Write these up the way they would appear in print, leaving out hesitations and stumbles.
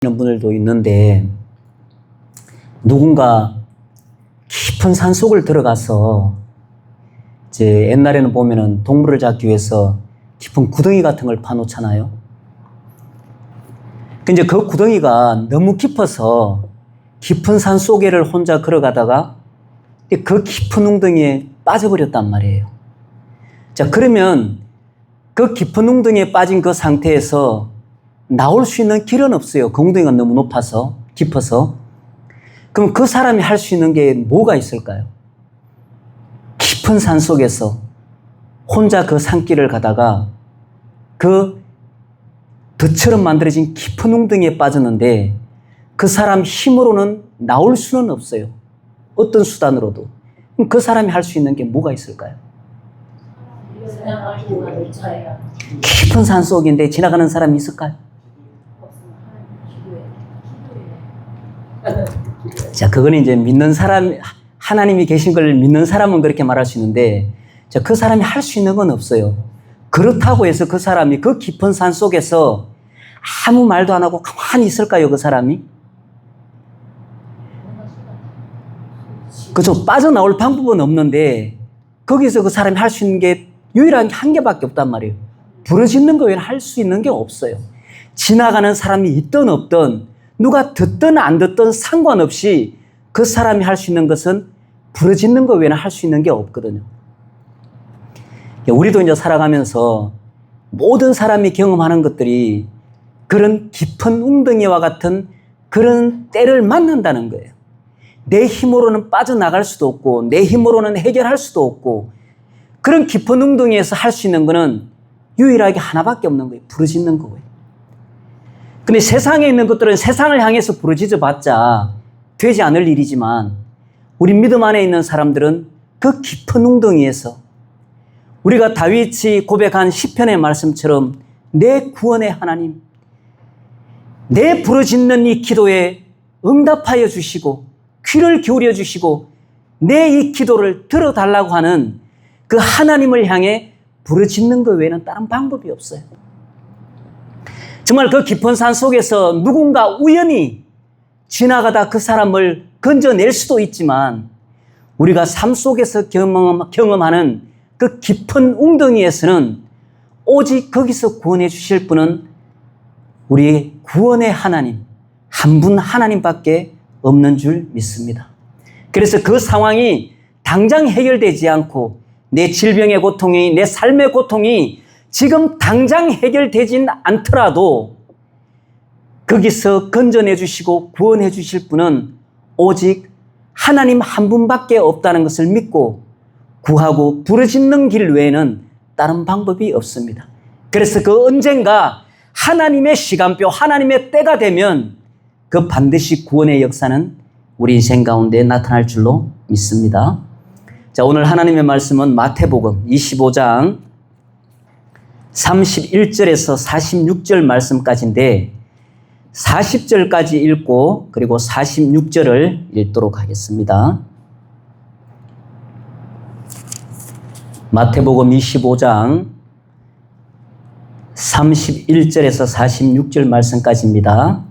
있는 분들도 있는데 누군가 깊은 산속을 들어가서 이제 옛날에는 보면은 동물을 잡기 위해서 깊은 구덩이 같은 걸 파놓잖아요. 근데 그 구덩이가 너무 깊어서 깊은 산 속에를 혼자 걸어가다가 그 깊은 웅덩이에 빠져버렸단 말이에요. 자, 그러면 그 깊은 웅덩이에 빠진 그 상태에서 나올 수 있는 길은 없어요. 그 웅덩이가 너무 높아서, 깊어서. 그럼 그 사람이 할 수 있는 게 뭐가 있을까요? 깊은 산 속에서 혼자 그 산길을 가다가 그 덫처럼 만들어진 깊은 웅덩이에 빠졌는데 그 사람 힘으로는 나올 수는 없어요. 어떤 수단으로도. 그럼 그 사람이 할 수 있는 게 뭐가 있을까요? 깊은 산 속인데 지나가는 사람이 있을까요? 자, 그거는 이제 믿는 사람, 하나님이 계신 걸 믿는 사람은 그렇게 말할 수 있는데, 자, 그 사람이 할 수 있는 건 없어요. 그렇다고 해서 그 사람이 그 깊은 산 속에서 아무 말도 안 하고 가만히 있을까요, 그 사람이? 그죠? 빠져나올 방법은 없는데, 거기서 그 사람이 할 수 있는 게 유일한 게 한 개밖에 없단 말이에요. 부르짖는 거 외에는 할 수 있는 게 없어요. 지나가는 사람이 있든 없든, 누가 듣든 안 듣든 상관없이 그 사람이 할 수 있는 것은 부르짖는 것 외에는 할 수 있는 게 없거든요. 우리도 이제 살아가면서 모든 사람이 경험하는 것들이 그런 깊은 웅덩이와 같은 그런 때를 만난다는 거예요. 내 힘으로는 빠져나갈 수도 없고 내 힘으로는 해결할 수도 없고 그런 깊은 웅덩이에서 할 수 있는 거는 유일하게 하나밖에 없는 거예요. 부르짖는 거예요. 근데 세상에 있는 것들은 세상을 향해서 부르짖어 봤자 되지 않을 일이지만 우리 믿음 안에 있는 사람들은 그 깊은 웅덩이에서 우리가 다윗이 고백한 시편의 말씀처럼 내 구원의 하나님, 내 부르짖는 이 기도에 응답하여 주시고 귀를 기울여 주시고 내 이 기도를 들어달라고 하는 그 하나님을 향해 부르짖는 것 외에는 다른 방법이 없어요. 정말 그 깊은 산 속에서 누군가 우연히 지나가다 그 사람을 건져낼 수도 있지만 우리가 삶 속에서 경험하는 그 깊은 웅덩이에서는 오직 거기서 구원해 주실 분은 우리의 구원의 하나님, 한 분 하나님밖에 없는 줄 믿습니다. 그래서 그 상황이 당장 해결되지 않고 내 질병의 고통이, 내 삶의 고통이 지금 당장 해결되진 않더라도 거기서 건져내 주시고 구원해 주실 분은 오직 하나님 한 분밖에 없다는 것을 믿고 구하고 부르짖는 길 외에는 다른 방법이 없습니다. 그래서 그 언젠가 하나님의 시간표, 하나님의 때가 되면 그 반드시 구원의 역사는 우리 인생 가운데 나타날 줄로 믿습니다. 자, 오늘 하나님의 말씀은 마태복음 25장 31절에서 46절 말씀까지인데 40절까지 읽고 그리고 46절을 읽도록 하겠습니다. 마태복음 25장 31절에서 46절 말씀까지입니다.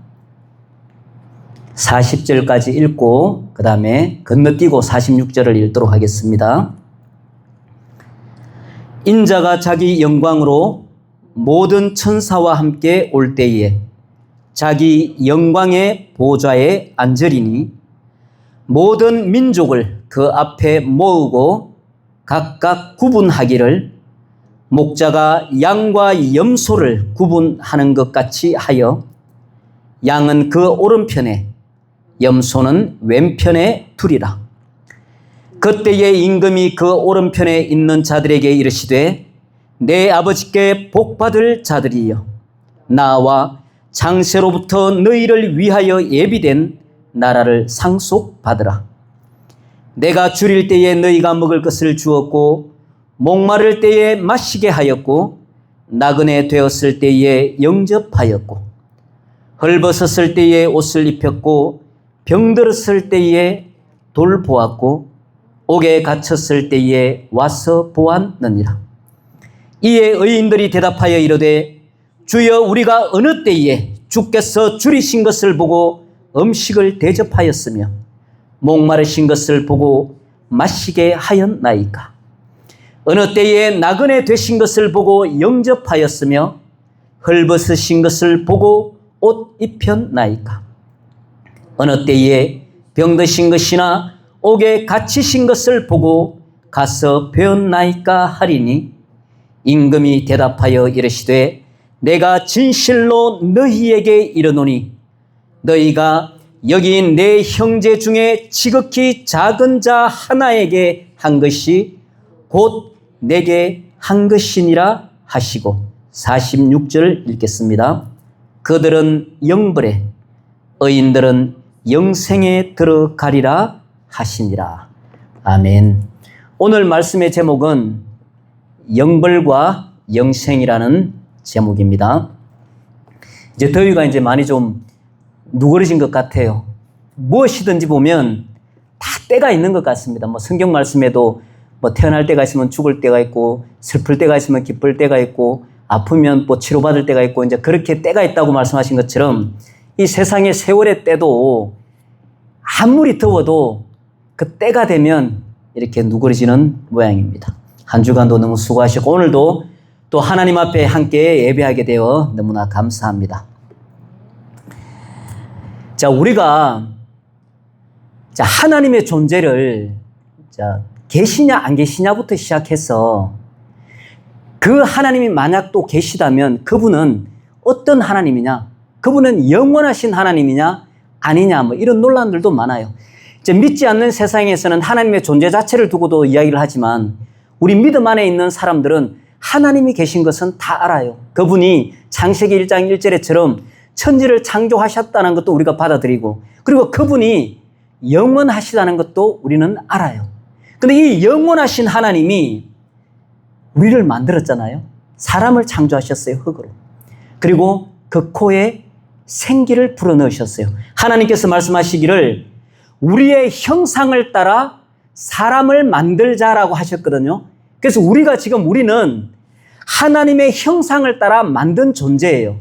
40절까지 읽고 그 다음에 건너뛰고 46절을 읽도록 하겠습니다. 인자가 자기 영광으로 모든 천사와 함께 올 때에 자기 영광의 보좌에 앉으리니 모든 민족을 그 앞에 모으고 각각 구분하기를 목자가 양과 염소를 구분하는 것 같이 하여 양은 그 오른편에 염소는 왼편에 두리라. 그때에 임금이 그 오른편에 있는 자들에게 이르시되 내 아버지께 복받을 자들이여 나와 창세로부터 너희를 위하여 예비된 나라를 상속받으라. 내가 줄일 때에 너희가 먹을 것을 주었고 목마를 때에 마시게 하였고 나그네 되었을 때에 영접하였고 헐벗었을 때에 옷을 입혔고 병들었을 때에 돌보았고 옥에 갇혔을 때에 와서 보았느니라. 이에 의인들이 대답하여 이르되 주여 우리가 어느 때에 주께서 줄이신 것을 보고 음식을 대접하였으며 목마르신 것을 보고 마시게 하였나이까? 어느 때에 나그네 되신 것을 보고 영접하였으며 헐벗으신 것을 보고 옷 입혔나이까? 어느 때에 병드신 것이나 옥에 갇히신 것을 보고 가서 배웠나이까 하리니 임금이 대답하여 이르시되 내가 진실로 너희에게 이르노니 너희가 여기 내 형제 중에 지극히 작은 자 하나에게 한 것이 곧 내게 한 것이니라 하시고 46절 읽겠습니다. 그들은 영벌에 의인들은 영생에 들어가리라 하시니라. 아멘. 오늘 말씀의 제목은 영벌과 영생이라는 제목입니다. 이제 더위가 이제 많이 좀 누그러진 것 같아요. 무엇이든지 보면 다 때가 있는 것 같습니다. 성경 말씀에도 태어날 때가 있으면 죽을 때가 있고, 슬플 때가 있으면 기쁠 때가 있고, 아프면 치료받을 때가 있고, 이제 그렇게 때가 있다고 말씀하신 것처럼 이 세상의 세월의 때도 아무리 더워도 그 때가 되면 이렇게 누그러지는 모양입니다. 한 주간도 너무 수고하셨고, 오늘도 또 하나님 앞에 함께 예배하게 되어 너무나 감사합니다. 자, 우리가 하나님의 존재를 계시냐 안 계시냐부터 시작해서 그 하나님이 만약 또 계시다면 그분은 어떤 하나님이냐, 그분은 영원하신 하나님이냐 아니냐, 이런 논란들도 많아요. 이제 믿지 않는 세상에서는 하나님의 존재 자체를 두고도 이야기를 하지만 우리 믿음 안에 있는 사람들은 하나님이 계신 것은 다 알아요. 그분이 창세기 1장 1절에처럼 천지를 창조하셨다는 것도 우리가 받아들이고, 그리고 그분이 영원하시다는 것도 우리는 알아요. 근데 이 영원하신 하나님이 우리를 만들었잖아요. 사람을 창조하셨어요, 흙으로. 그리고 그 코에 생기를 불어넣으셨어요. 하나님께서 말씀하시기를 우리의 형상을 따라 사람을 만들자라고 하셨거든요. 그래서 우리는 하나님의 형상을 따라 만든 존재예요.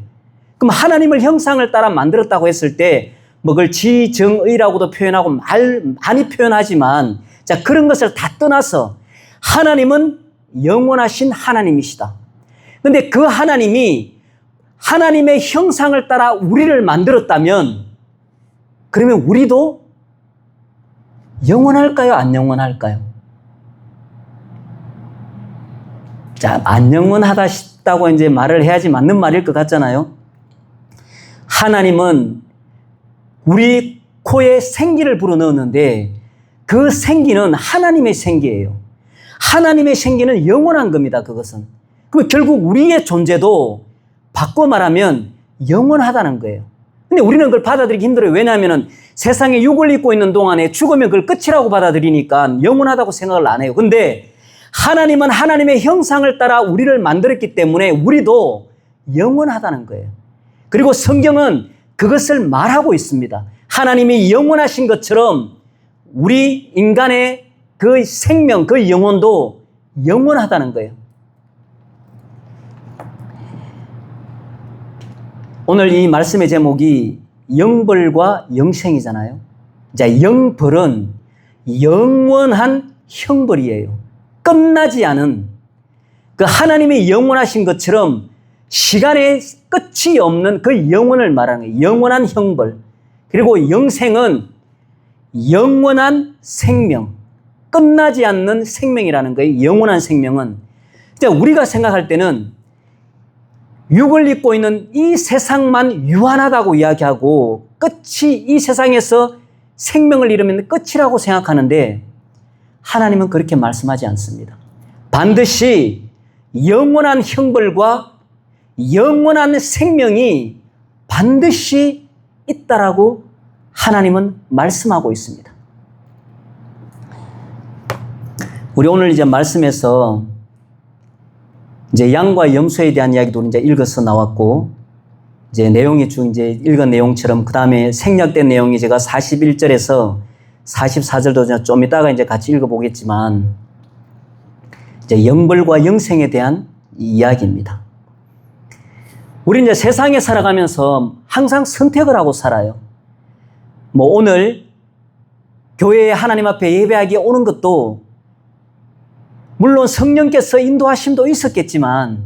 그럼 하나님을 형상을 따라 만들었다고 했을 때 그걸 지정의라고도 표현하고 많이 표현하지만, 자, 그런 것을 다 떠나서 하나님은 영원하신 하나님이시다. 근데 그 하나님이 하나님의 형상을 따라 우리를 만들었다면 그러면 우리도 영원할까요? 안 영원할까요? 자, 안 영원하다고 이제 말을 해야지 맞는 말일 것 같잖아요. 하나님은 우리 코에 생기를 불어넣었는데 그 생기는 하나님의 생기예요. 하나님의 생기는 영원한 겁니다, 그것은. 그럼 결국 우리의 존재도 바꿔 말하면 영원하다는 거예요. 근데 우리는 그걸 받아들이기 힘들어요. 왜냐하면 세상에 육을 입고 있는 동안에 죽으면 그걸 끝이라고 받아들이니까 영원하다고 생각을 안 해요. 근데 하나님은 하나님의 형상을 따라 우리를 만들었기 때문에 우리도 영원하다는 거예요. 그리고 성경은 그것을 말하고 있습니다. 하나님이 영원하신 것처럼 우리 인간의 그 생명, 그 영혼도 영원하다는 거예요. 오늘 이 말씀의 제목이 영벌과 영생이잖아요. 자, 영벌은 영원한 형벌이에요. 끝나지 않은, 그 하나님이 영원하신 것처럼 시간의 끝이 없는 그 영원을 말하는 거예요. 영원한 형벌. 그리고 영생은 영원한 생명, 끝나지 않는 생명이라는 거예요. 영원한 생명은. 우리가 생각할 때는 육을 입고 있는 이 세상만 유한하다고 이야기하고 끝이 이 세상에서 생명을 잃으면 끝이라고 생각하는데 하나님은 그렇게 말씀하지 않습니다. 반드시 영원한 형벌과 영원한 생명이 반드시 있다라고 하나님은 말씀하고 있습니다. 우리 오늘 이제 말씀에서 이제 양과 염소에 대한 이야기도 이제 읽어서 나왔고, 이제 내용이 쭉 이제 읽은 내용처럼 그 다음에 생략된 내용이 제가 41절에서 44절도 좀 이따가 이제 같이 읽어보겠지만, 이제 영벌과 영생에 대한 이야기입니다. 우리 이제 세상에 살아가면서 항상 선택을 하고 살아요. 뭐 오늘 교회에 하나님 앞에 예배하기 오는 것도 물론 성령께서 인도하심도 있었겠지만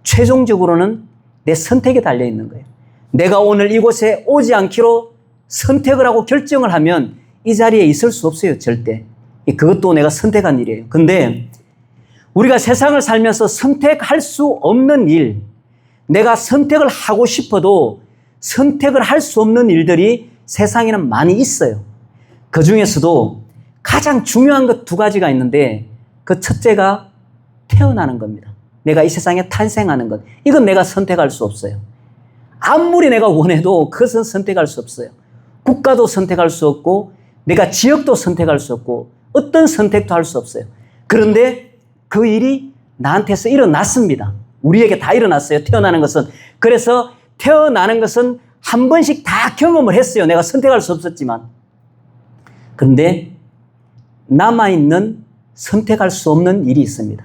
최종적으로는 내 선택에 달려 있는 거예요. 내가 오늘 이곳에 오지 않기로 선택을 하고 결정을 하면 이 자리에 있을 수 없어요, 절대. 그것도 내가 선택한 일이에요. 근데 우리가 세상을 살면서 선택할 수 없는 일, 내가 선택을 하고 싶어도 선택을 할 수 없는 일들이 세상에는 많이 있어요. 그 중에서도 가장 중요한 것 두 가지가 있는데 그 첫째가 태어나는 겁니다. 내가 이 세상에 탄생하는 것. 이건 내가 선택할 수 없어요. 아무리 내가 원해도 그것은 선택할 수 없어요. 국가도 선택할 수 없고 내가 지역도 선택할 수 없고 어떤 선택도 할 수 없어요. 그런데 그 일이 나한테서 일어났습니다. 우리에게 다 일어났어요. 태어나는 것은. 그래서 태어나는 것은 한 번씩 다 경험을 했어요. 내가 선택할 수 없었지만. 그런데 남아있는 선택할 수 없는 일이 있습니다.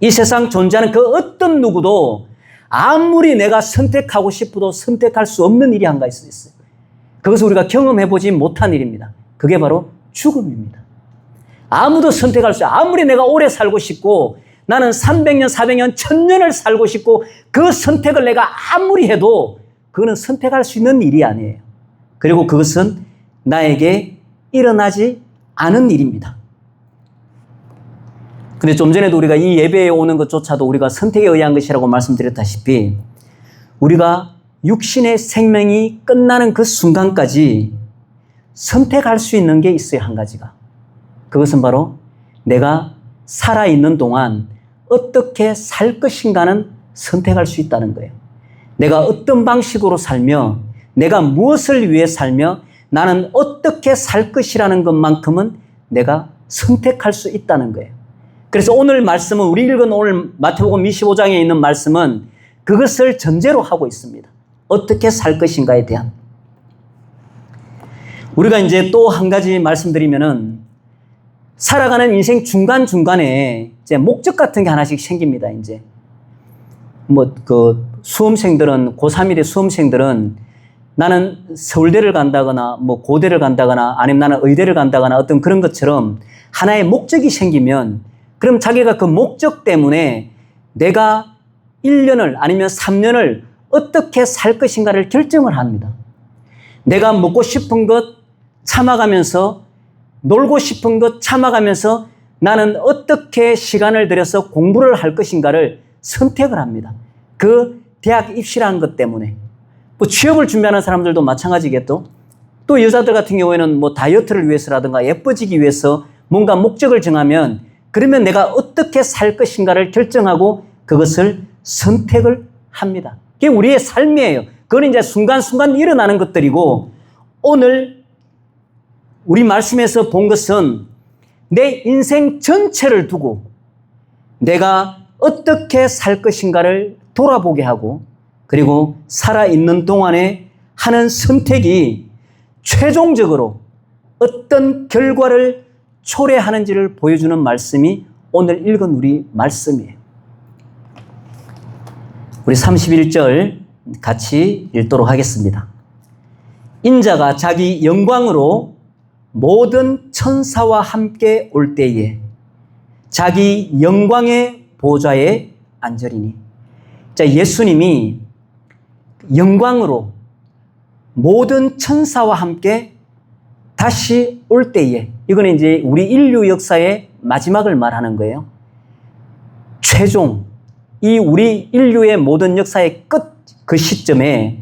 이 세상 존재하는 그 어떤 누구도 아무리 내가 선택하고 싶어도 선택할 수 없는 일이 한 가지 있어요. 그것을 우리가 경험해보지 못한 일입니다. 그게 바로 죽음입니다. 아무도 선택할 수 없어요. 아무리 내가 오래 살고 싶고 나는 300년, 400년, 1000년을 살고 싶고 그 선택을 내가 아무리 해도 그거는 선택할 수 있는 일이 아니에요. 그리고 그것은 나에게 일어나지 않은 일입니다. 근데 좀 전에도 우리가 이 예배에 오는 것조차도 우리가 선택에 의한 것이라고 말씀드렸다시피 우리가 육신의 생명이 끝나는 그 순간까지 선택할 수 있는 게 있어요, 한 가지가. 그것은 바로 내가 살아있는 동안 어떻게 살 것인가는 선택할 수 있다는 거예요. 내가 어떤 방식으로 살며 내가 무엇을 위해 살며 나는 어떻게 살 것이라는 것만큼은 내가 선택할 수 있다는 거예요. 그래서 오늘 말씀은 우리 읽은 오늘 마태복음 25장에 있는 말씀은 그것을 전제로 하고 있습니다. 어떻게 살 것인가에 대한. 우리가 이제 또 한 가지 말씀드리면은 살아가는 인생 중간중간에 이제 목적 같은 게 하나씩 생깁니다, 이제. 수험생들은, 고3일의 수험생들은 나는 서울대를 간다거나, 고대를 간다거나, 아니면 나는 의대를 간다거나 어떤 그런 것처럼 하나의 목적이 생기면 그럼 자기가 그 목적 때문에 내가 1년을 아니면 3년을 어떻게 살 것인가를 결정을 합니다. 내가 먹고 싶은 것 참아가면서 놀고 싶은 것 참아가면서 나는 어떻게 시간을 들여서 공부를 할 것인가를 선택을 합니다. 그 대학 입시라는 것 때문에. 취업을 준비하는 사람들도 마찬가지겠죠. 또 여자들 같은 경우에는 다이어트를 위해서라든가 예뻐지기 위해서 뭔가 목적을 정하면 그러면 내가 어떻게 살 것인가를 결정하고 그것을 선택을 합니다. 그게 우리의 삶이에요. 그건 이제 순간순간 일어나는 것들이고 오늘 우리 말씀에서 본 것은 내 인생 전체를 두고 내가 어떻게 살 것인가를 돌아보게 하고 그리고 살아있는 동안에 하는 선택이 최종적으로 어떤 결과를 초래하는지를 보여주는 말씀이 오늘 읽은 우리 말씀이에요. 우리 31절 같이 읽도록 하겠습니다. 인자가 자기 영광으로 모든 천사와 함께 올 때에 자기 영광의 보좌에 앉으리니. 자, 예수님이 영광으로 모든 천사와 함께 다시 올 때에, 이거는 이제 우리 인류 역사의 마지막을 말하는 거예요. 최종, 이 우리 인류의 모든 역사의 끝, 그 시점에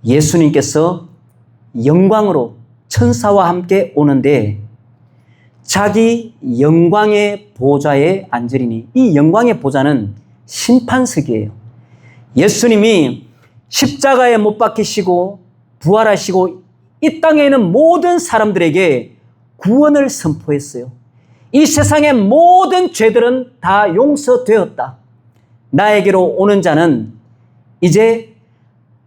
예수님께서 영광으로 천사와 함께 오는데 자기 영광의 보좌에 앉으리니. 이 영광의 보좌는 심판석이에요. 예수님이 십자가에 못 박히시고 부활하시고 이 땅에 있는 모든 사람들에게 구원을 선포했어요. 이 세상의 모든 죄들은 다 용서되었다. 나에게로 오는 자는 이제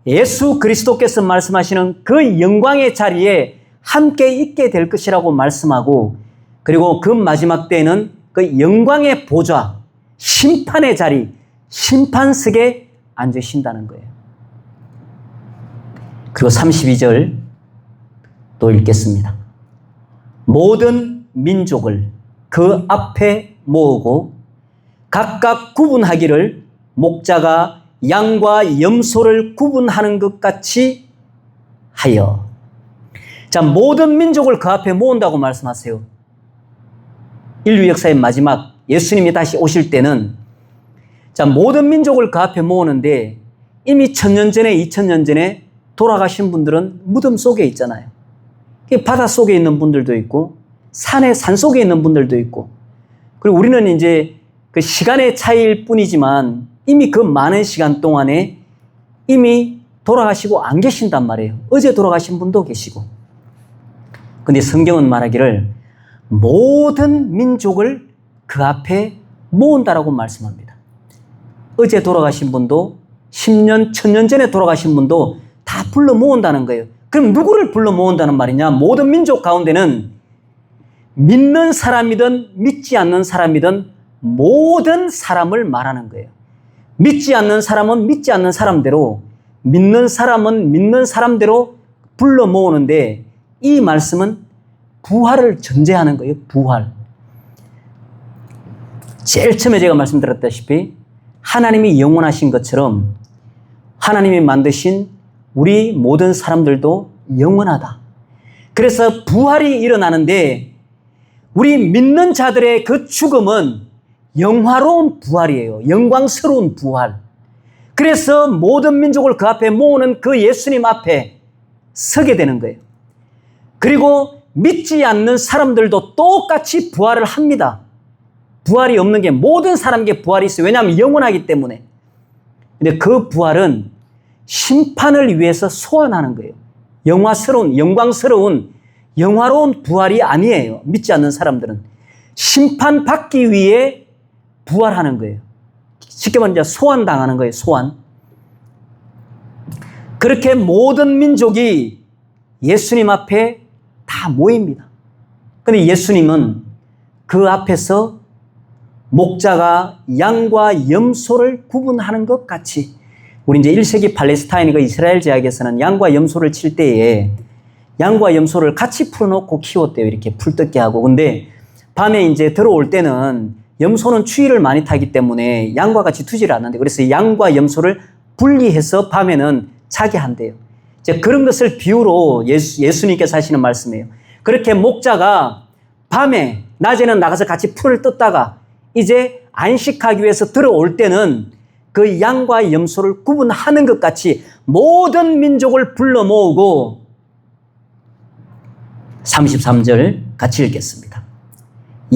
예수 그리스도께서 말씀하시는 그 영광의 자리에 함께 있게 될 것이라고 말씀하고, 그리고 그 마지막 때에는 그 영광의 보좌, 심판의 자리, 심판석에 앉으신다는 거예요. 그리고 32절 또 읽겠습니다. 모든 민족을 그 앞에 모으고 각각 구분하기를 목자가 양과 염소를 구분하는 것 같이 하여. 자, 모든 민족을 그 앞에 모은다고 말씀하세요. 인류 역사의 마지막 예수님이 다시 오실 때는 자, 모든 민족을 그 앞에 모으는데 이미 1000년 전에 2000년 전에 돌아가신 분들은 무덤 속에 있잖아요. 바다 속에 있는 분들도 있고 산 속에 있는 분들도 있고, 그리고 우리는 이제 그 시간의 차이일 뿐이지만 이미 그 많은 시간 동안에 이미 돌아가시고 안 계신단 말이에요. 어제 돌아가신 분도 계시고. 근데 성경은 말하기를 모든 민족을 그 앞에 모은다라고 말씀합니다. 어제 돌아가신 분도 10년, 1000년 전에 돌아가신 분도 다 불러 모은다는 거예요. 그럼 누구를 불러 모은다는 말이냐? 모든 민족 가운데는 믿는 사람이든 믿지 않는 사람이든 모든 사람을 말하는 거예요. 믿지 않는 사람은 믿지 않는 사람대로, 믿는 사람은 믿는 사람대로 불러 모으는데 이 말씀은 부활을 전제하는 거예요. 부활. 제일 처음에 제가 말씀드렸다시피 하나님이 영원하신 것처럼 하나님이 만드신 우리 모든 사람들도 영원하다. 그래서 부활이 일어나는데 우리 믿는 자들의 그 죽음은 영화로운 부활이에요. 영광스러운 부활. 그래서 모든 민족을 그 앞에 모으는 그 예수님 앞에 서게 되는 거예요. 그리고 믿지 않는 사람들도 똑같이 부활을 합니다. 부활이 없는 게 모든 사람에게 부활이 있어요. 왜냐하면 영원하기 때문에. 근데 그 부활은 심판을 위해서 소환하는 거예요. 영광스러운, 영화로운 부활이 아니에요. 믿지 않는 사람들은. 심판받기 위해 부활하는 거예요. 쉽게 말하면 소환당하는 거예요. 소환. 그렇게 모든 민족이 예수님 앞에 다 모입니다. 그런데 예수님은 그 앞에서 목자가 양과 염소를 구분하는 것 같이, 우리 이제 1세기 팔레스타인과 이스라엘 지역에서는 양과 염소를 칠 때에 양과 염소를 같이 풀어놓고 키웠대요. 이렇게 풀뜯게 하고. 근데 밤에 이제 들어올 때는 염소는 추위를 많이 타기 때문에 양과 같이 두지를 않는데, 그래서 양과 염소를 분리해서 밤에는 자게 한대요. 이제 그런 것을 비유로 예수님께서 하시는 말씀이에요. 그렇게 목자가 밤에, 낮에는 나가서 같이 풀을 뜯다가 이제 안식하기 위해서 들어올 때는 그 양과 염소를 구분하는 것 같이 모든 민족을 불러 모으고, 33절 같이 읽겠습니다.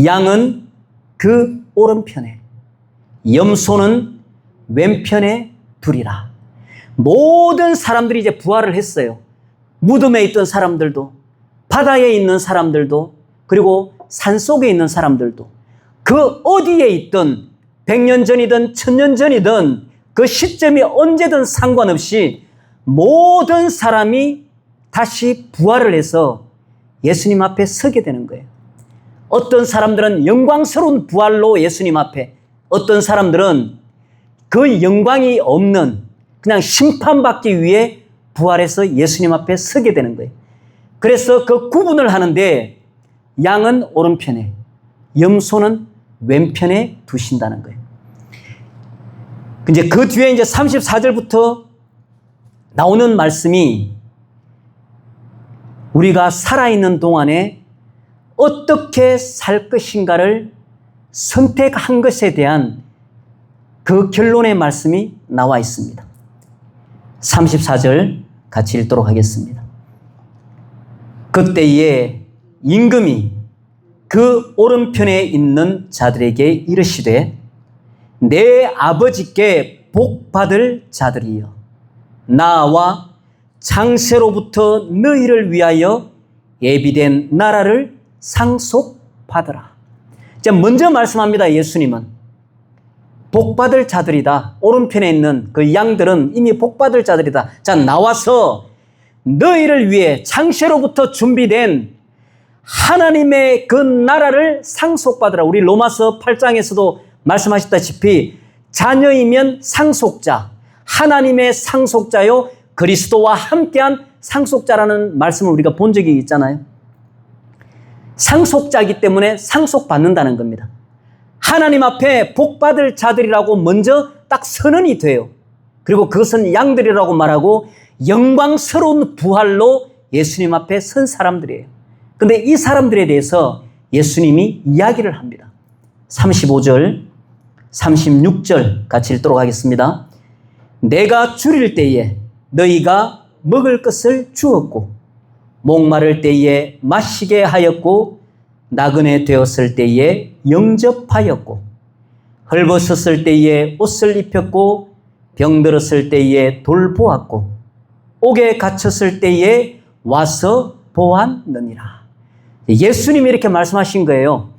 양은 그 오른편에, 염소는 왼편에 두리라. 모든 사람들이 이제 부활을 했어요. 무덤에 있던 사람들도, 바다에 있는 사람들도, 그리고 산속에 있는 사람들도, 그 어디에 있던 100년 전이든 1000년 전이든 그 시점이 언제든 상관없이 모든 사람이 다시 부활을 해서 예수님 앞에 서게 되는 거예요. 어떤 사람들은 영광스러운 부활로 예수님 앞에, 어떤 사람들은 그 영광이 없는 그냥 심판받기 위해 부활해서 예수님 앞에 서게 되는 거예요. 그래서 그 구분을 하는데 양은 오른편에, 염소는 왼편에 두신다는 거예요. 이제 그 뒤에 이제 34절부터 나오는 말씀이 우리가 살아있는 동안에 어떻게 살 것인가를 선택한 것에 대한 그 결론의 말씀이 나와 있습니다. 34절 같이 읽도록 하겠습니다. 그때에 임금이 그 오른편에 있는 자들에게 이르시되 내 아버지께 복받을 자들이여, 나와 창세로부터 너희를 위하여 예비된 나라를 상속받으라. 자, 먼저 말씀합니다. 예수님은 복받을 자들이다. 오른편에 있는 그 양들은 이미 복받을 자들이다. 자, 나와서 너희를 위해 창세로부터 준비된 하나님의 그 나라를 상속받으라. 우리 로마서 8장에서도 말씀하셨다시피 자녀이면 상속자, 하나님의 상속자요 그리스도와 함께한 상속자라는 말씀을 우리가 본 적이 있잖아요. 상속자이기 때문에 상속받는다는 겁니다. 하나님 앞에 복받을 자들이라고 먼저 딱 선언이 돼요. 그리고 그것은 양들이라고 말하고 영광스러운 부활로 예수님 앞에 선 사람들이에요. 근데 이 사람들에 대해서 예수님이 이야기를 합니다. 35절, 36절 같이 읽도록 하겠습니다. 내가 줄일 때에 너희가 먹을 것을 주었고 목마를 때에 마시게 하였고 나그네 되었을 때에 영접하였고 헐벗었을 때에 옷을 입혔고 병들었을 때에 돌보았고 옥에 갇혔을 때에 와서 보았느니라. 예수님이 이렇게 말씀하신 거예요.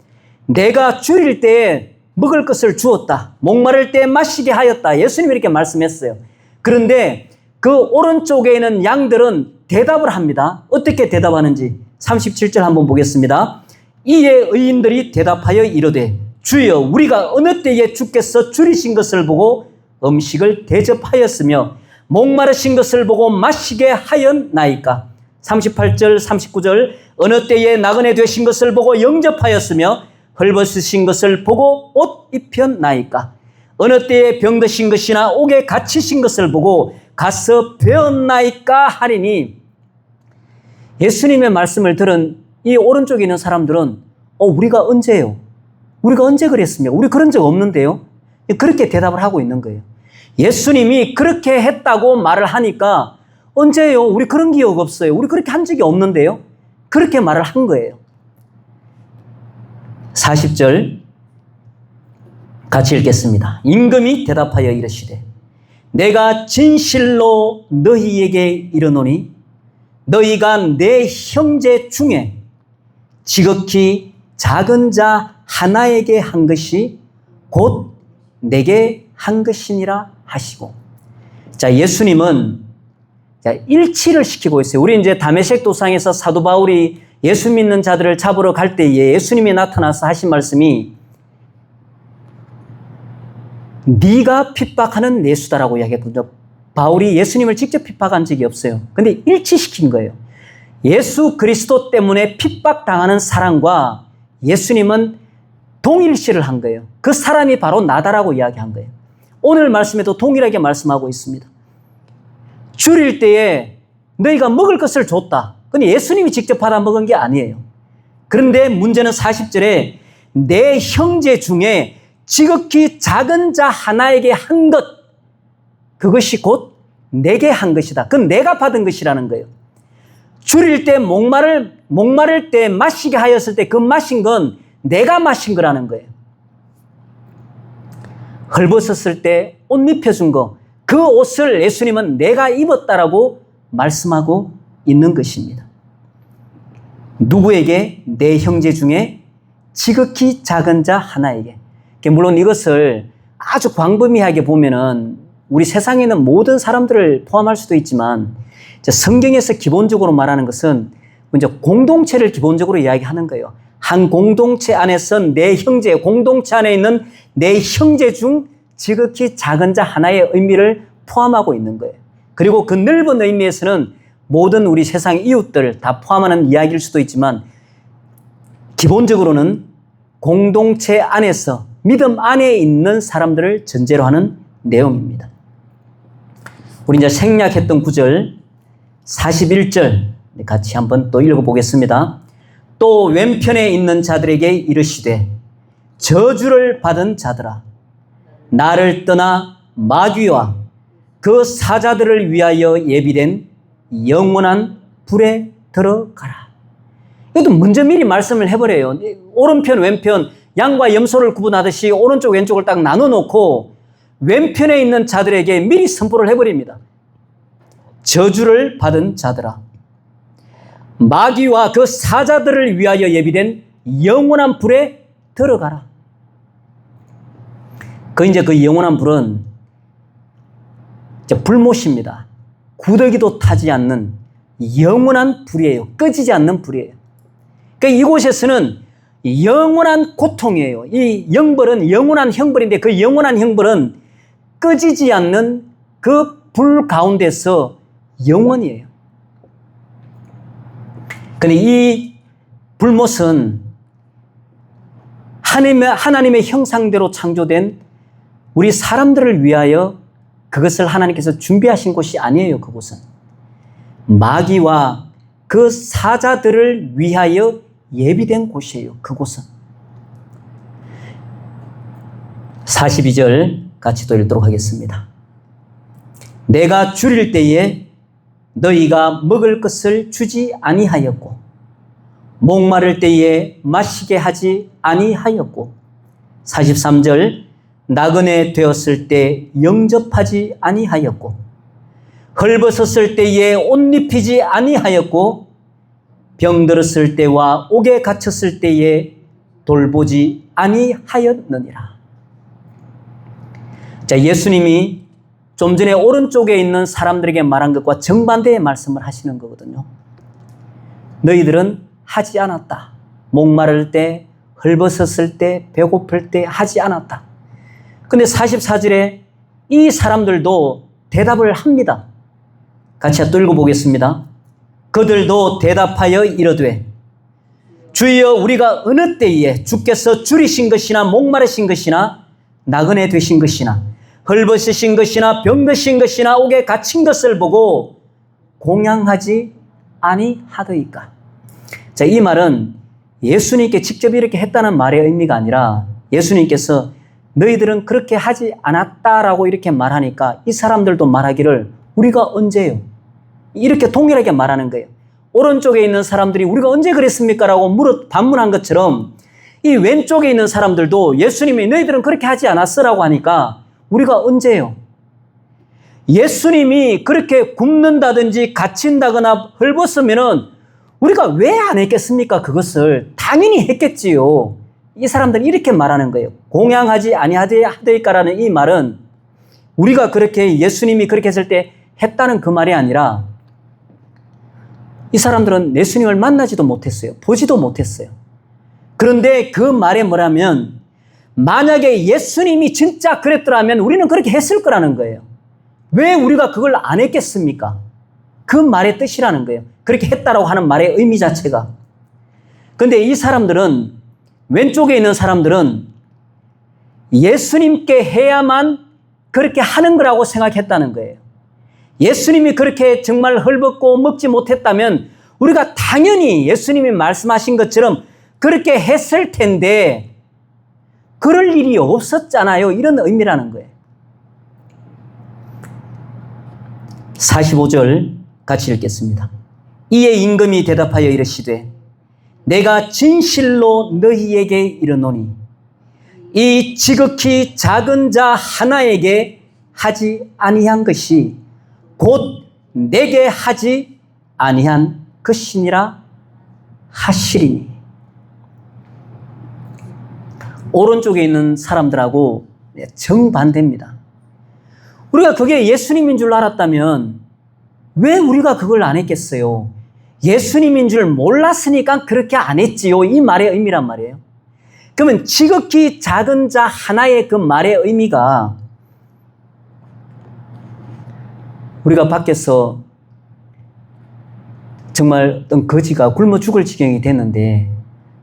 내가 줄일 때에 먹을 것을 주었다. 목마를 때에 마시게 하였다. 예수님이 이렇게 말씀했어요. 그런데 그 오른쪽에 있는 양들은 대답을 합니다. 어떻게 대답하는지 37절 한번 보겠습니다. 이에 의인들이 대답하여 이르되 주여 우리가 어느 때에 주께서 줄이신 것을 보고 음식을 대접하였으며 목마르신 것을 보고 마시게 하였나이까. 38절 39절 어느 때에 나그네 되신 것을 보고 영접하였으며 헐벗으신 것을 보고 옷 입혔나이까. 어느 때에 병드신 것이나 옥에 갇히신 것을 보고 가서 배웠나이까 하리니. 예수님의 말씀을 들은 이 오른쪽에 있는 사람들은 우리가 언제요? 우리가 언제 그랬습니까? 우리 그런 적 없는데요? 그렇게 대답을 하고 있는 거예요. 예수님이 그렇게 했다고 말을 하니까 언제요? 우리 그런 기억 없어요. 우리 그렇게 한 적이 없는데요? 그렇게 말을 한 거예요. 40절 같이 읽겠습니다. 임금이 대답하여 이르시되 내가 진실로 너희에게 이르노니 너희가 내 형제 중에 지극히 작은 자 하나에게 한 것이 곧 내게 한 것이니라 하시고. 자, 예수님은 일치를 시키고 있어요. 우리 이제 다메섹 도상에서 사도 바울이 예수 믿는 자들을 잡으러 갈 때에 예수님이 나타나서 하신 말씀이 네가 핍박하는 내 수다라고 이야기했거든요. 바울이 예수님을 직접 핍박한 적이 없어요. 근데 일치시킨 거예요. 예수 그리스도 때문에 핍박당하는 사람과 예수님은 동일시를 한 거예요. 그 사람이 바로 나다라고 이야기한 거예요. 오늘 말씀에도 동일하게 말씀하고 있습니다. 줄일 때에 너희가 먹을 것을 줬다. 근데 예수님이 직접 받아 먹은 게 아니에요. 그런데 문제는 40절에 내 형제 중에 지극히 작은 자 하나에게 한 것, 그것이 곧 내게 한 것이다. 그건 내가 받은 것이라는 거예요. 줄일 때 목마를 때 마시게 하였을 때 그 마신 건 내가 마신 거라는 거예요. 헐벗었을 때 옷 입혀준 거, 그 옷을 예수님은 내가 입었다라고 말씀하고 있는 것입니다. 누구에게? 내 형제 중에 지극히 작은 자 하나에게. 물론 이것을 아주 광범위하게 보면은 우리 세상에 있는 모든 사람들을 포함할 수도 있지만 성경에서 기본적으로 말하는 것은 이제 공동체를 기본적으로 이야기하는 거예요. 한 공동체 안에서 내 형제, 공동체 안에 있는 내 형제 중 지극히 작은 자 하나의 의미를 포함하고 있는 거예요. 그리고 그 넓은 의미에서는 모든 우리 세상 이웃들 다 포함하는 이야기일 수도 있지만 기본적으로는 공동체 안에서 믿음 안에 있는 사람들을 전제로 하는 내용입니다. 우리 이제 생략했던 구절 41절 같이 한번 또 읽어보겠습니다. 또 왼편에 있는 자들에게 이르시되 저주를 받은 자들아 나를 떠나 마귀와 그 사자들을 위하여 예비된 영원한 불에 들어가라. 이것도 먼저 미리 말씀을 해버려요. 오른편 왼편 양과 염소를 구분하듯이 오른쪽 왼쪽을 딱 나눠놓고 왼편에 있는 자들에게 미리 선포를 해버립니다. 저주를 받은 자들아 마귀와 그 사자들을 위하여 예비된 영원한 불에 들어가라. 그 영원한 불은 불못입니다. 구더기도 타지 않는 영원한 불이에요. 꺼지지 않는 불이에요. 그러니까 이곳에서는 영원한 고통이에요. 이 형벌은 영원한 형벌인데 그 영원한 형벌은 꺼지지 않는 그 불 가운데서 영원이에요. 근데 이 불못은 하나님의 형상대로 창조된 우리 사람들을 위하여 그것을 하나님께서 준비하신 곳이 아니에요. 그곳은 마귀와 그 사자들을 위하여 예비된 곳이에요. 그곳은 42절 같이 또 읽도록 하겠습니다. 내가 줄일 때에 너희가 먹을 것을 주지 아니하였고 목마를 때에 마시게 하지 아니하였고 43절 나그네 되었을 때 영접하지 아니하였고 헐벗었을 때에 옷 입히지 아니하였고 병들었을 때와 옥에 갇혔을 때에 돌보지 아니하였느니라. 자, 예수님이 좀 전에 오른쪽에 있는 사람들에게 말한 것과 정반대의 말씀을 하시는 거거든요. 너희들은 하지 않았다. 목마를 때, 헐벗었을 때, 배고플 때 하지 않았다. 근데 44절에 이 사람들도 대답을 합니다. 같이 또 읽어보겠습니다. 그들도 대답하여 이르되 주여 우리가 어느 때에 주께서 줄이신 것이나 목마르신 것이나 나그네 되신 것이나 헐벗으신 것이나 병드신 것이나 옥에 갇힌 것을 보고 공양하지 아니하더이까. 자, 이 말은 예수님께 직접 이렇게 했다는 말의 의미가 아니라 예수님께서 너희들은 그렇게 하지 않았다라고 이렇게 말하니까 이 사람들도 말하기를 우리가 언제요? 이렇게 동일하게 말하는 거예요. 오른쪽에 있는 사람들이 우리가 언제 그랬습니까? 라고 반문한 것처럼 이 왼쪽에 있는 사람들도 예수님이 너희들은 그렇게 하지 않았으라고 하니까 우리가 언제요? 예수님이 그렇게 굶는다든지 갇힌다거나 헐벗으면은 우리가 왜 안 했겠습니까? 그것을 당연히 했겠지요. 이 사람들이 이렇게 말하는 거예요. 공양하지 아니하더이까라는 이 말은 우리가 그렇게 예수님이 그렇게 했을 때 했다는 그 말이 아니라 이 사람들은 예수님을 만나지도 못했어요. 보지도 못했어요. 그런데 그 말에 뭐라면 만약에 예수님이 진짜 그랬더라면 우리는 그렇게 했을 거라는 거예요. 왜 우리가 그걸 안 했겠습니까? 그 말의 뜻이라는 거예요. 그렇게 했다라고 하는 말의 의미 자체가. 그런데 이 사람들은 왼쪽에 있는 사람들은 예수님께 해야만 그렇게 하는 거라고 생각했다는 거예요. 예수님이 그렇게 정말 헐벗고 먹지 못했다면 우리가 당연히 예수님이 말씀하신 것처럼 그렇게 했을 텐데 그럴 일이 없었잖아요. 이런 의미라는 거예요. 45절 같이 읽겠습니다. 이에 임금이 대답하여 이르시되 내가 진실로 너희에게 이르노니 이 지극히 작은 자 하나에게 하지 아니한 것이 곧 내게 하지 아니한 것이니라 하시리니. 오른쪽에 있는 사람들하고 정반대입니다. 우리가 그게 예수님인 줄 알았다면 왜 우리가 그걸 안 했겠어요? 예수님인 줄 몰랐으니까 그렇게 안 했지요. 이 말의 의미란 말이에요. 그러면 지극히 작은 자 하나의 그 말의 의미가 우리가 밖에서 정말 어떤 거지가 굶어 죽을 지경이 됐는데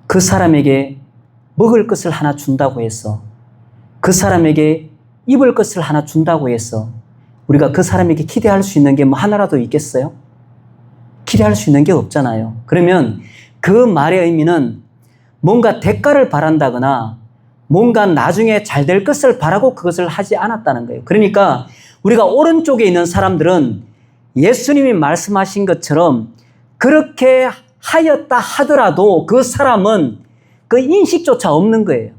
그 사람에게 먹을 것을 하나 준다고 해서 그 사람에게 입을 것을 하나 준다고 해서 우리가 그 사람에게 기대할 수 있는 게 뭐 하나라도 있겠어요? 기대할 수 있는 게 없잖아요. 그러면 그 말의 의미는 뭔가 대가를 바란다거나 뭔가 나중에 잘 될 것을 바라고 그것을 하지 않았다는 거예요. 그러니까 우리가 오른쪽에 있는 사람들은 예수님이 말씀하신 것처럼 그렇게 하였다 하더라도 그 사람은 그 인식조차 없는 거예요.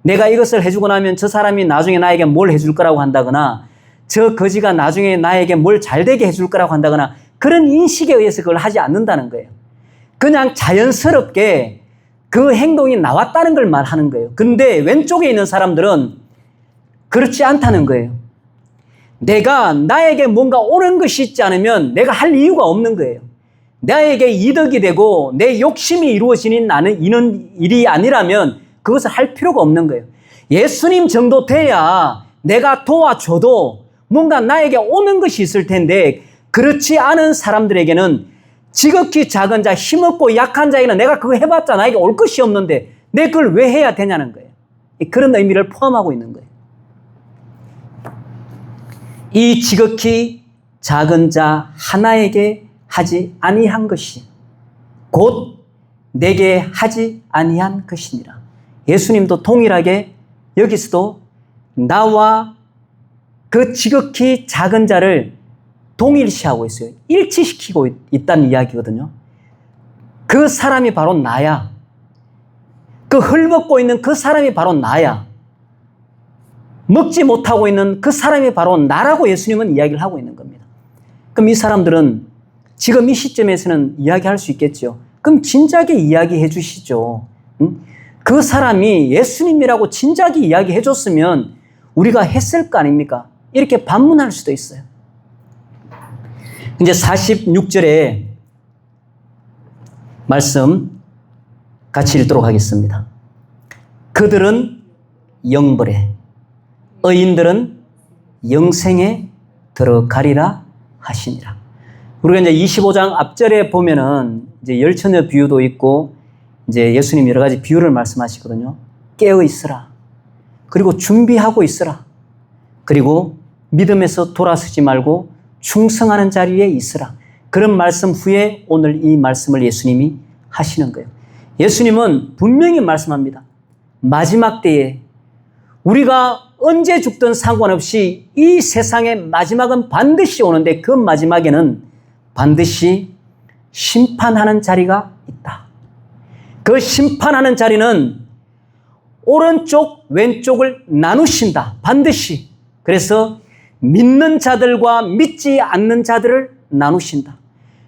내가 이것을 해주고 나면 저 사람이 나중에 나에게 뭘 해줄 거라고 한다거나 저 거지가 나중에 나에게 뭘 잘되게 해줄 거라고 한다거나 그런 인식에 의해서 그걸 하지 않는다는 거예요. 그냥 자연스럽게 그 행동이 나왔다는 걸 말하는 거예요. 근데 왼쪽에 있는 사람들은 그렇지 않다는 거예요. 내가 나에게 뭔가 옳은 것이 있지 않으면 내가 할 이유가 없는 거예요. 나에게 이득이 되고 내 욕심이 이루어지는 이런 일이 아니라면 그것을 할 필요가 없는 거예요. 예수님 정도 돼야 내가 도와줘도 뭔가 나에게 오는 것이 있을 텐데 그렇지 않은 사람들에게는 지극히 작은 자, 힘없고 약한 자에게는 내가 그거 해봤자 나에게 올 것이 없는데 내 그걸 왜 해야 되냐는 거예요. 그런 의미를 포함하고 있는 거예요. 이 지극히 작은 자 하나에게 하지 아니한 것이 곧 내게 하지 아니한 것이니라. 예수님도 동일하게 여기서도 나와 그 지극히 작은 자를 동일시하고 있어요. 일치시키고 있다는 이야기거든요. 그 사람이 바로 나야. 그 헐벗고 있는 그 사람이 바로 나야. 먹지 못하고 있는 그 사람이 바로 나라고 예수님은 이야기를 하고 있는 겁니다. 그럼 이 사람들은 지금 이 시점에서는 이야기할 수 있겠죠. 그럼 진작에 이야기해 주시죠. 그 사람이 예수님이라고 진작에 이야기해 줬으면 우리가 했을 거 아닙니까? 이렇게 반문할 수도 있어요. 이제 46절에 말씀 같이 읽도록 하겠습니다. 그들은 영벌에, 의인들은 영생에 들어가리라 하시니라. 우리가 이제 25장 앞절에 보면은 이제 열처녀 비유도 있고 이제 예수님 여러 가지 비유를 말씀하시거든요. 깨어 있으라. 그리고 준비하고 있으라. 그리고 믿음에서 돌아서지 말고 충성하는 자리에 있으라. 그런 말씀 후에 오늘 이 말씀을 예수님이 하시는 거예요. 예수님은 분명히 말씀합니다. 마지막 때에 우리가 언제 죽든 상관없이 이 세상의 마지막은 반드시 오는데 그 마지막에는 반드시 심판하는 자리가 있다. 그 심판하는 자리는 오른쪽 왼쪽을 나누신다. 반드시. 그래서 믿는 자들과 믿지 않는 자들을 나누신다.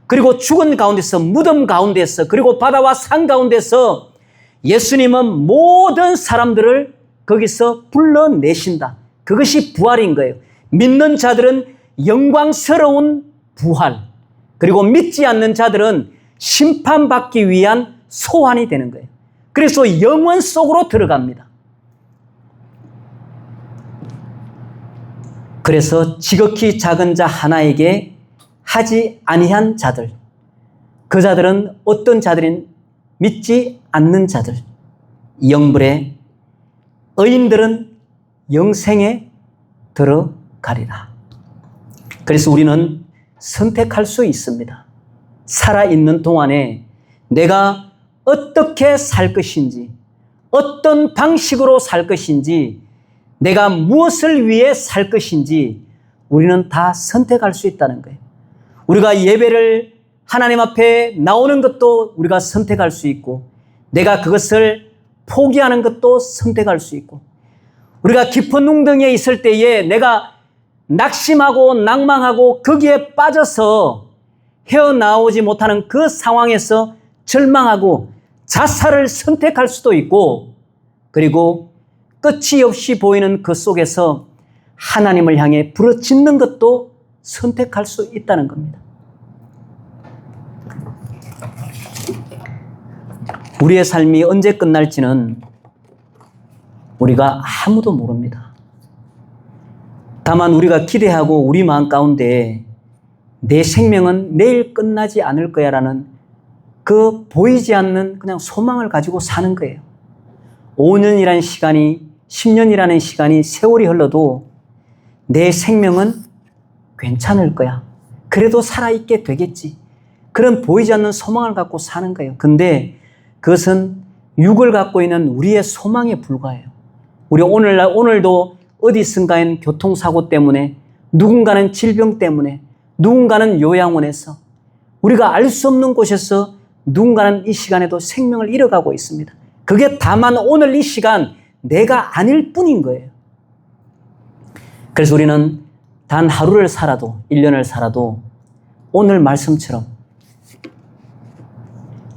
그리고 죽은 가운데서, 무덤 가운데서, 그리고 바다와 산 가운데서 예수님은 모든 사람들을 거기서 불러내신다. 그것이 부활인 거예요. 믿는 자들은 영광스러운 부활, 그리고 믿지 않는 자들은 심판받기 위한 소환이 되는 거예요. 그래서 영원 속으로 들어갑니다. 그래서 지극히 작은 자 하나에게 하지 아니한 자들, 그 자들은 어떤 자들인 믿지 않는 자들, 영불에, 의인들은 영생에 들어가리라. 그래서 우리는 선택할 수 있습니다. 살아있는 동안에 내가 어떻게 살 것인지, 어떤 방식으로 살 것인지, 내가 무엇을 위해 살 것인지 우리는 다 선택할 수 있다는 거예요. 우리가 예배를 하나님 앞에 나오는 것도 우리가 선택할 수 있고, 내가 그것을 포기하는 것도 선택할 수 있고, 우리가 깊은 웅덩이에 있을 때에 내가 낙심하고 낭망하고 거기에 빠져서 헤어나오지 못하는 그 상황에서 절망하고 자살을 선택할 수도 있고, 그리고 끝이 없이 보이는 그 속에서 하나님을 향해 부르짖는 것도 선택할 수 있다는 겁니다. 우리의 삶이 언제 끝날지는 우리가 아무도 모릅니다. 다만 우리가 기대하고 우리 마음 가운데 내 생명은 내일 끝나지 않을 거야라는 그 보이지 않는 그냥 소망을 가지고 사는 거예요. 5년이라는 시간이, 10년이라는 시간이, 세월이 흘러도 내 생명은 괜찮을 거야. 그래도 살아있게 되겠지. 그런 보이지 않는 소망을 갖고 사는 거예요. 근데 그것은 육을 갖고 있는 우리의 소망에 불과해요. 우리 오늘도 어디선가엔 교통사고 때문에, 누군가는 질병 때문에, 누군가는 요양원에서, 우리가 알 수 없는 곳에서 누군가는 이 시간에도 생명을 잃어가고 있습니다. 그게 다만 오늘 이 시간 내가 아닐 뿐인 거예요. 그래서 우리는 단 하루를 살아도, 1년을 살아도 오늘 말씀처럼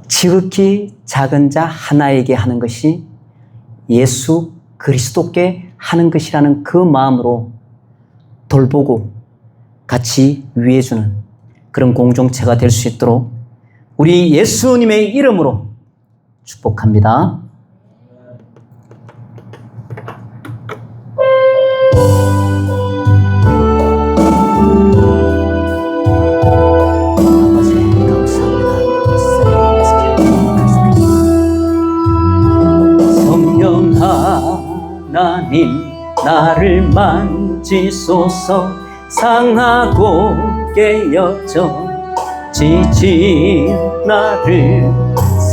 지극히 작은 자 하나에게 하는 것이 예수 그리스도께 하는 것이라는 그 마음으로 돌보고 같이 위해주는 그런 공동체가 될 수 있도록 우리 예수님의 이름으로 축복합니다. 아버지 감사합니다. 하나님 나를 만지소서. 상하고 깨어져 지친 나를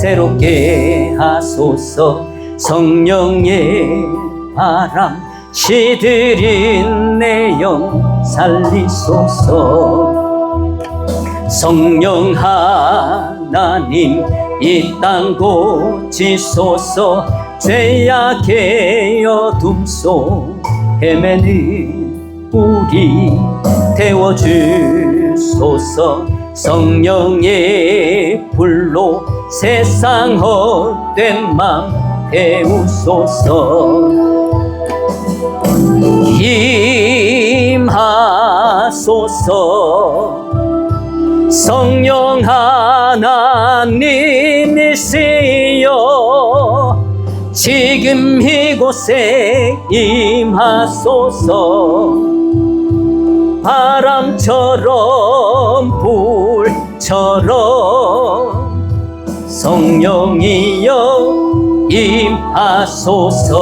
새롭게 하소서. 성령의 바람 시들인 내 영 살리소서. 성령 하나님 이 땅 고치소서. 죄악의 어둠 속 헤매는 우리 태워주소서. 성령의 불로 세상 헛된 맘 태우소서. 힘하소서. 성령 하나님이시여 지금 이곳에 임하소서. 바람처럼 불처럼 성령이여 임하소서.